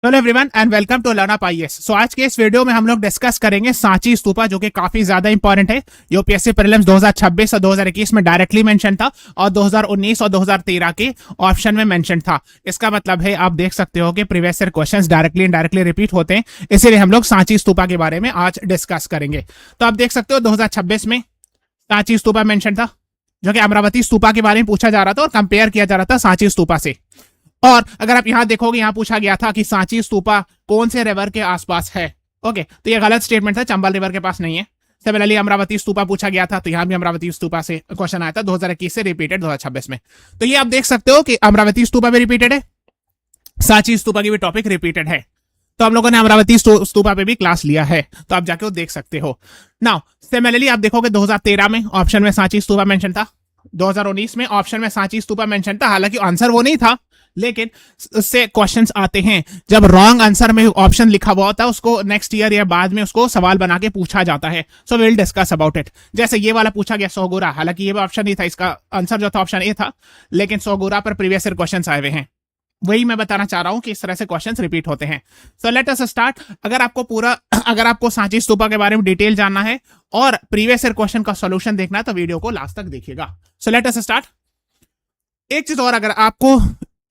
Hello everyone and welcome to Learn Up IAS. So आज के इस वीडियो में हम लोग डिस्कस करेंगे सांची स्तूपा, जो कि काफी ज्यादा इंपॉर्टेंट है। यूपीएससी प्रीलिम्स 2026 और 2021 में डायरेक्टली मेंशन था और 2019 और 2013 के ऑप्शन में मेंशन था। इसका मतलब है आप देख सकते हो कि previous year questions directly indirectly repeat होते हैं, इसीलिए हम लोग सांची स्तूपा के बारे में आज डिस्कस करेंगे। तो आप देख सकते हो 2026 में सांची स्तूपा मेंशन था, जो कि अमरावती स्तूपा के बारे में पूछा जा रहा था और कंपेयर किया जा रहा था सांची स्तूपा से। और अगर आप यहां देखोगे, यहां पूछा गया था कि सांची स्तूपा कौन से रिवर के आसपास है। ओके, तो ये गलत स्टेटमेंट था, चंबल रिवर के पास नहीं है। सिमिलरली अमरावती स्तूपा पूछा गया था, तो यहां भी अमरावती स्तूपा से क्वेश्चन आया था 2021 से रिपीटेड 2026 में। तो ये आप देख सकते हो कि अमरावती स्तूपा भी रिपीटेड है, सांची स्तूपा की भी टॉपिक रिपीटेड है। तो हम लोगों ने अमरावती स्तूपा पे भी क्लास लिया है, तो आप जाके वो देख सकते हो। नाउ सिमिलरली आप देखोगे 2013 में ऑप्शन में सांची स्तूपा मेंशन था, 2019 में ऑप्शन में सांची स्तूपा मेंशन था। हालांकि आंसर वो नहीं था, लेकिन उससे क्वेश्चंस आते हैं जब रॉन्ग आंसर में ऑप्शन लिखा हुआ होता है, उसको नेक्स्ट ईयर या बाद में उसको सवाल बना के पूछा जाता है। So will discuss about it. जैसे ये वाला पूछा गया सोगुरा, हालांकि ये भी ऑप्शन नहीं था, इसका आंसर जो था ऑप्शन ए था, लेकिन सोगुरा पर प्रीवियस ईयर क्वेश्चंस आए हुए हैं। वही मैं बताना चाह रहा हूं कि इस तरह से क्वेश्चंस रिपीट होते हैं। So let us start. अगर आपको सांची स्तूपा के बारे में डिटेल जानना है और प्रीवियस ईयर क्वेश्चन का सॉल्यूशन देखना है, तो वीडियो को लास्ट तक देखिएगा। So let us start. एक चीज और, अगर आपको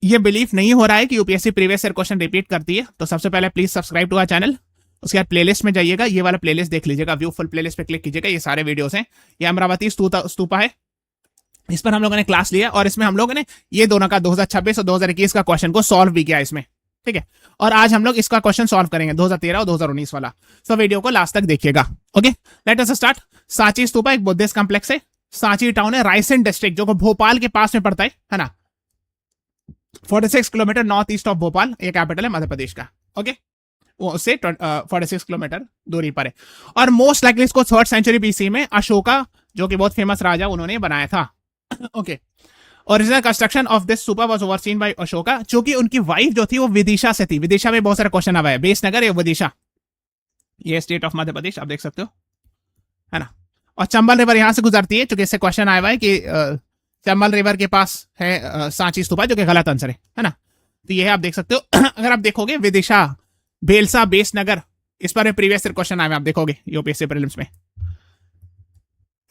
ये बिलीफ नहीं हो रहा है कि UPSC previous year question repeat करती है, तो सबसे पहले please subscribe to our channel. उसके बाद प्लेलिस्ट में जाइएगा, ये वाला प्लेलिस्ट देख लीजिएगा, व्यू फुल प्लेलिस्ट पे क्लिक कीजिएगा, ये सारे वीडियोस हैं। ये अमरावती स्तूपा है, इस पर हम लोगों ने क्लास लिया और इसमें हम लोगों ने ये दोनों का 2026 और 2021 का क्वेश्चन को सॉल्व भी किया इसमें, ठीक है। और आज हम लोग इसका क्वेश्चन सॉल्व करेंगे 2013 और 2019 वाला। सो वीडियो को लास्ट तक देखिएगा। Okay, let us start. Sanchi stupa एक बुद्धिस्ट कॉम्प्लेक्स है। सांची टाउन है रायसेन डिस्ट्रिक्ट, जो भोपाल के पास में पड़ता है ना। 46 kilometre north east of Bhopal, ये कैपिटल है मध्य प्रदेश का। ओके, वो उससे 46 किलोमीटर दूरी पर है। और मोस्ट लाइकली इसको 3rd सेंचुरी बीसी में अशोका, जो कि बहुत फेमस राजा, उन्होंने बनाया था। Okay, original construction of this stupa was overseen by Ashoka, जो कि उनकी वाइफ जो थी वो विदिशा से थी। विदिशा में बहुत सारे क्वेश्चन आया है, बेसनगर या विदिशा, ये स्टेट ऑफ मध्य प्रदेश, आप देख सकते हो, है ना। और चंबल रिवर यहां से गुजरती है, क्योंकि इससे क्वेश्चन आया हुआ है कि चंबल रिवर के पास है सांची स्तूपा, जो कि गलत आंसर है ना। तो ये है, आप देख सकते हो। अगर आप देखोगे विदिशा, बेलसा, बेसनगर, इस पर प्रीवियस ईयर क्वेश्चन आए हुए, आप देखोगे यूपीएससी प्रीलिम्स में।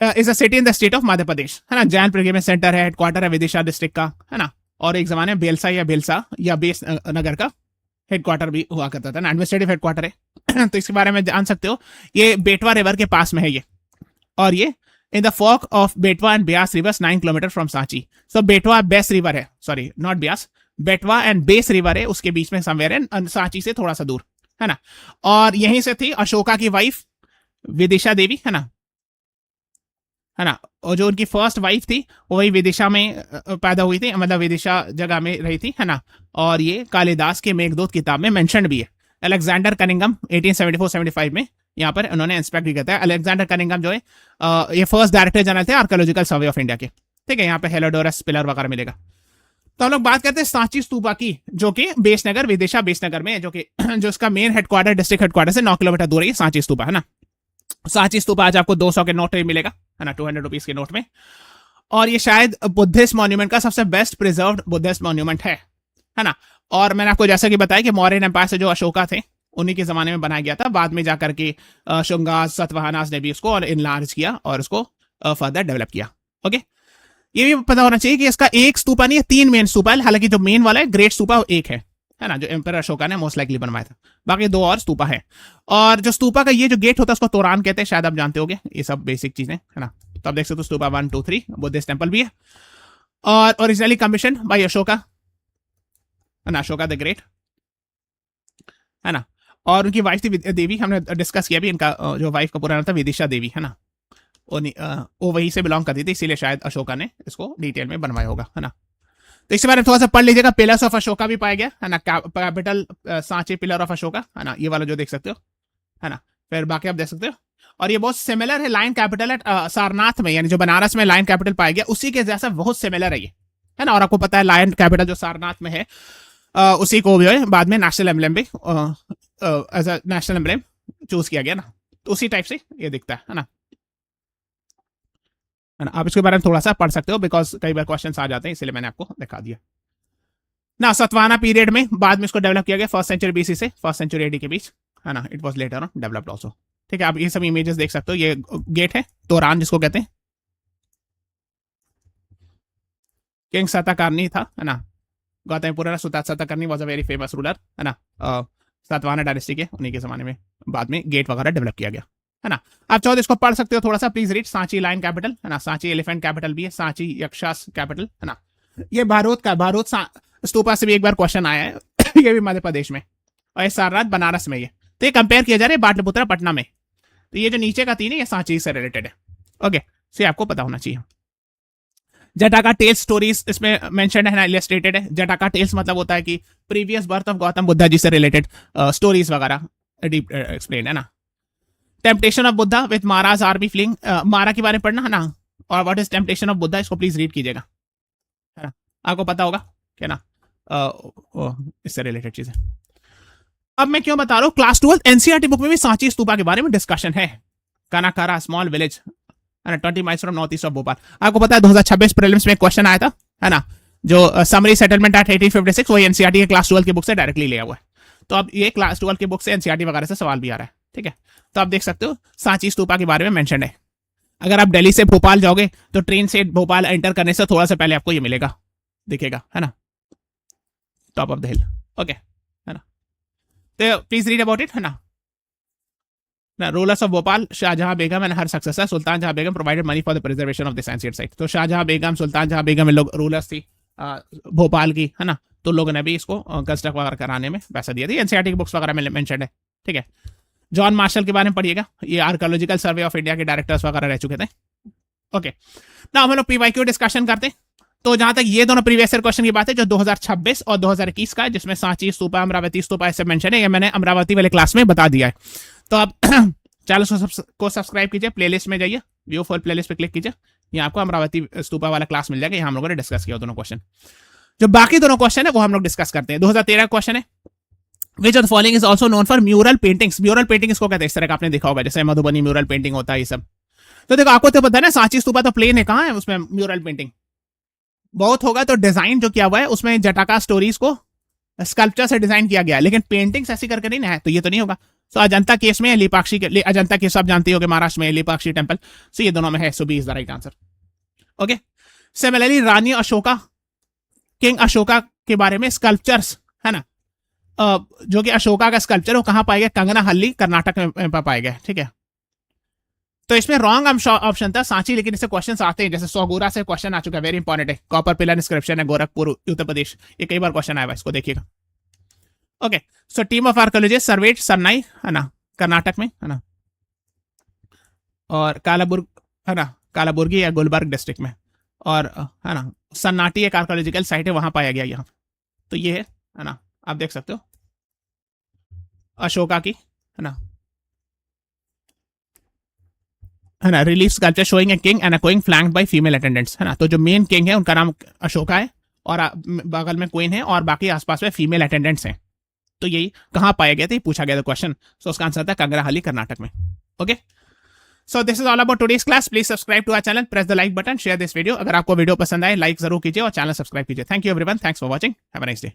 Is a city in the state of Madhya Pradesh, है ना। जैनपुर में सेंटर है, हेडक्वार्टर है विदिशा डिस्ट्रिक्ट का, है ना। और एक जमाने में बेलसा या बेस नगर का हेडक्वार्टर भी हुआ करता था ना, एडमिनिस्ट्रेटिव हेडक्वार्टर है। तो इसके बारे में जान सकते हो। ये बेटवा रिवर के पास में है ये, और ये in the fork of Betwa and Beas rivers 9 kilometres from Sanchi. So Betwa Bes river है, sorry not Beas, Betwa and base river है, उसके बीच में समवेयर है, सांची से थोड़ा सा दूर, है ना। और यहीं से थी अशोका की वाइफ विदिशा देवी, है ना, और जो उनकी फर्स्ट वाइफ थी वो वही विदिशा में पैदा हुई थी, मतलब विदिशा जगह में रही थी, है ना। और ये कालिदास के मेघदूत किताब में मेंशन भी है। अलेक्जेंडर कनिंगम 1874-75 में यहाँ पर उन्होंने इंस्पेक्ट भी किया है। अलेक्जेंडर कनिंगम जो है ये फर्स्ट डायरेक्टर जनरल थे आर्कियोलॉजिकल सर्वे ऑफ इंडिया के, ठीक है। यहाँ पे हेलोडोरस पिलर वगैरह मिलेगा। तो हम लोग बात करते हैं सांची स्तूपा की, जो कि बेसनगर, विदिशा बेसनगर में है, जो इसका मेन हेडक्वार्टर, डिस्ट्रिक्ट हेडक्वार्टर से 9 किलोमीटर दूर है सांची स्तूपा, है ना। सांची स्तूपा आज आपको 200 के नोट में मिलेगा, है ना, 200 रुपीज के नोट में। और ये शायद बुद्धिस्ट मॉन्यूमेंट का सबसे बेस्ट प्रिजर्व्ड बुद्धिस्ट मॉन्यूमेंट है ना। और मैंने आपको जैसा कि बताया कि मौर्यन एम्पायर से जो अशोका थे, उन्हीं के जमाने में बनाया गया था। बाद में जाकर के शुंगास, सतवाहनास ने भी उसको और इनलार्ज किया और उसको फर्दर डेवलप किया। ओके, ये भी पता होना चाहिए कि इसका एक स्तूपा नहीं है, 3 मेन स्तूपा है। हालांकि जो मेन वाला है ग्रेट स्तूपा एक है ना, जो एम्पर अशोका ने मोस्ट लाइकली बनवाया था। बाकी 2 और स्तूपा है। और जो स्तूपा का ये जो गेट होता है उसको तोरान कहते हैं, शायद आप जानते होंगे, ये सब बेसिक चीजें, है ना। तो आप देख सकते हो स्तूपा 1, 2, 3 बुद्धिस्ट टेंपल भी है। और ओरिजिनली कमीशन बाय अशोका, है ना, अशोका द ग्रेट, है ना। और उनकी वाइफ थी देवी, हमने डिस्कस किया भी, इनका जो वाइफ का पूरा नाम था विदिशा देवी, है ना। वो वहीं से बिलोंग करती थी, इसीलिए शायद अशोका ने इसको डिटेल में बनवाया होगा, है ना। तो इसके बारे में थोड़ा सा पढ़ लीजिएगा। पिलर्स ऑफ अशोका भी पाया गया, है ना, capital Sanchi pillar of Ashoka, है ना, ये वाला जो देख सकते हो, है ना। फिर बाकी आप देख सकते हो। और ये बहुत सिमिलर है लाइन कैपिटल एट सारनाथ में, यानी जो बनारस में लाइन कैपिटल पाया गया उसी के जैसा बहुत सिमिलर है ये, है ना। और आपको पता है लाइन कैपिटल जो सारनाथ में है, उसी को भी है बाद में नेशनल एम्बलम भी as a national emblem choose किया गया ना। तो उसी टाइप से ये दिखता है ना। आप इसके बारे में थोड़ा सा पढ़ सकते हो, बिकॉज कई बार क्वेश्चन आ जाते हैं, इसलिए मैंने आपको दिखा दिया। ना सतवाना पीरियड में बाद में इसको डेवलप किया गया, फर्स्ट सेंचुरी बीसी से फर्स्ट सेंचुरी एडी के बीच, है ना। It was later on developed also. ठीक है, आप ये सब इमेजेस देख सकते हो। ये गेट है तोरान जिसको कहते हैं, किंग सताकर्णी था, है ना। गौतमीपुरा सुतात Satakarni was a very famous ruler, है ना। सातवाहन डायनेस्टी के, उन्हीं के जमाने में बाद में गेट वगैरह डेवलप किया गया, है ना। आप चाहो तो इसको पढ़ सकते हो थोड़ा सा, please read. Sanchi lion capital, है ना। सांची एलिफेंट कैपिटल भी है, सांची यक्षास कैपिटल, है ना। ये भारूद का, भारूद स्तूपा से भी एक बार क्वेश्चन आया है ये भी मध्य प्रदेश में, और ये सारनाथ बनारस में। ये तो ये कंपेयर किया जा रहा है पाटलिपुत्रा पटना में। तो ये जो नीचे का तीन है ये सांची से रिलेटेड है। ओके, सो आपको पता होना चाहिए। जटाका टेल्स स्टोरीज इसमें मेंशन है ना, इलस्ट्रेटेड है। जटाका टेल्स मतलब होता है कि previous birth of Gautam Buddha ji से रिलेटेड स्टोरीज वगैरह डीप एक्सप्लेन, है ना। Temptation of Buddha with Mara's army fling, Mara के बारे में पढ़ना, है ना। और what is temptation of Buddha, इसको प्लीज रीड कीजिएगा, है ना। आपको पता होगा क्या ना, इससे रिलेटेड चीजें। अब मैं क्यों बता रहा हूँ, क्लास 12 एनसीईआरटी बुक में भी सांची स्तूपा के बारे में डिस्कशन है। कानाकारा स्मॉल विलेज, है ना, 20 miles from north east of Bhopal. आपको पता है 2026 प्रीलिम्स में क्वेश्चन आया था, है ना, जो समरी सेटलमेंट एक्ट 1856, वही एनसीईआरटी के क्लास 12 की बुक से डायरेक्टली लिया हुआ है। तो अब ये क्लास 12 की बुक से एनसीईआरटी वगैरह से सवाल भी आ रहा है। ठीक है, तो आप देख सकते हो सांची स्तूपा के बारे में मेंशन है। अगर आप दिल्ली से भोपाल जाओगे तो ट्रेन से भोपाल एंटर करने से थोड़ा सा पहले आपको ये मिलेगा, दिखेगा, है ना, top of the hill. Okay, है ना। तो प्लीज रीड अबाउट इट, है ना। Rulers of Bhopal, Shahjahan Begum and her successor Sultan Jahan Begum provided money for the preservation of this ancient site. तो शाहजहां बेगम, सुल्तान जहां बेगम ये लोग रूलर्स थी भोपाल की, है ना। तो लोगों ने भी इसको कंस्ट्रक्ट वगैरह कराने में पैसा दिया था। एनसीईआरटी की बुक्स वगैरह में मेंशन है। ठीक है, जॉन मार्शल के बारे में पढ़िएगा, ये आर्कियोलॉजिकल सर्वे ऑफ इंडिया के डायरेक्टर्स वगैरह रह चुके थे। ओके, ना हम लोग पीवाईक्यू डिस्कशन करते हैं। तो जहां तक ये दोनों प्रीवियस ईयर क्वेश्चन की बात है जो 2026 और 2021 का है, जिसमें सांची स्तूपा, अमरावती स्तूपा ऐसे मेंशन है, ये मैंने अमरावती वाले क्लास में बता दिया है। तो आप चैनल को सब्सक्राइब कीजिए, प्लेलिस्ट में जाइए, व्यू फॉर प्लेलिस्ट पे क्लिक कीजिए, यहाँ आपको अमरावती स्तूपा वाला क्लास मिल जाएगा। यहाँ हम लोगों ने डिस्कस किया दोनों क्वेश्चन। जो बाकी दोनों क्वेश्चन है वो हम लोग डिस्कस करते हैं। 2013 क्वेश्चन है, which of the following is also known for mural paintings. Mural painting इसको कहते हैं, इस तरह का आपने देखा होगा, जैसे मधुबनी म्यूरल पेंटिंग होता है, ये सब। तो देखो आपको तो पता है ना, सांची स्तूपा तो प्लेन है, कहाँ है उसमें म्यूरल पेंटिंग बहुत होगा। तो डिजाइन जो किया हुआ है उसमें जटाका स्टोरीज को स्कल्पचर से डिजाइन किया गया है, लेकिन पेंटिंग्स ऐसी करके नहीं है, तो ये तो नहीं होगा। तो अजंता केस में लिपाक्षी के, अजंता केस आप जानते होगे महाराष्ट्र में, लिपाक्षी टेंपल, सो ये दोनों में है, so B is the right answer. Okay, similarly Rani Ashoka, king Ashoka के बारे में स्कल्पचर्स, है ना, जो कि अशोका का स्कल्पचर वो कहां पाए गए, कंगनाहल्ली कर्नाटक में पाए गए। ठीक है, तो इसमें रॉन्ग ऑप्शन था सांची, लेकिन इससे क्वेश्चंस आते हैं, जैसे सौगुरा से क्वेश्चन आ चुका है, वेरी इंपॉर्टेंट है। कॉपर पिलर इंस्क्रिप्शन है, गोरखपुर उत्तर प्रदेश, ये कई बार क्वेश्चन आया है, इसको देखिएगा। Okay, so team of archaeologist surveyed सरनाई, है ना, कर्नाटक में, है ना, और कालाबुर्ग, है ना, कालाबुर्गी या गुलबर्ग डिस्ट्रिक्ट में, और है ना सन्नाटी एक आर्कियोलॉजिकल साइट है, वहां पाया गया यहाँ। तो ये है ना, आप देख सकते हो अशोका की, है ना, relief sculpture showing a king and a queen flanked by female attendants, है ना। तो जो मेन किंग है उनका नाम अशोका है, और बगल में क्वीन है, और बाकी आसपास में फीमेल अटेंडेंट्स हैं। तो यही कहाँ पाया गया था, पूछा गया था क्वेश्चन। सो उसका आंसर था कंगराहली कर्नाटक में। Okay, so this is all about today's class. Please subscribe to our channel, press the like button, share this video. अगर आपको वीडियो पसंद आए, लाइक जरूर कीजिए और चैनल सब्सक्राइब कीजिए। Thank you everyone, thanks for watching, have a nice day.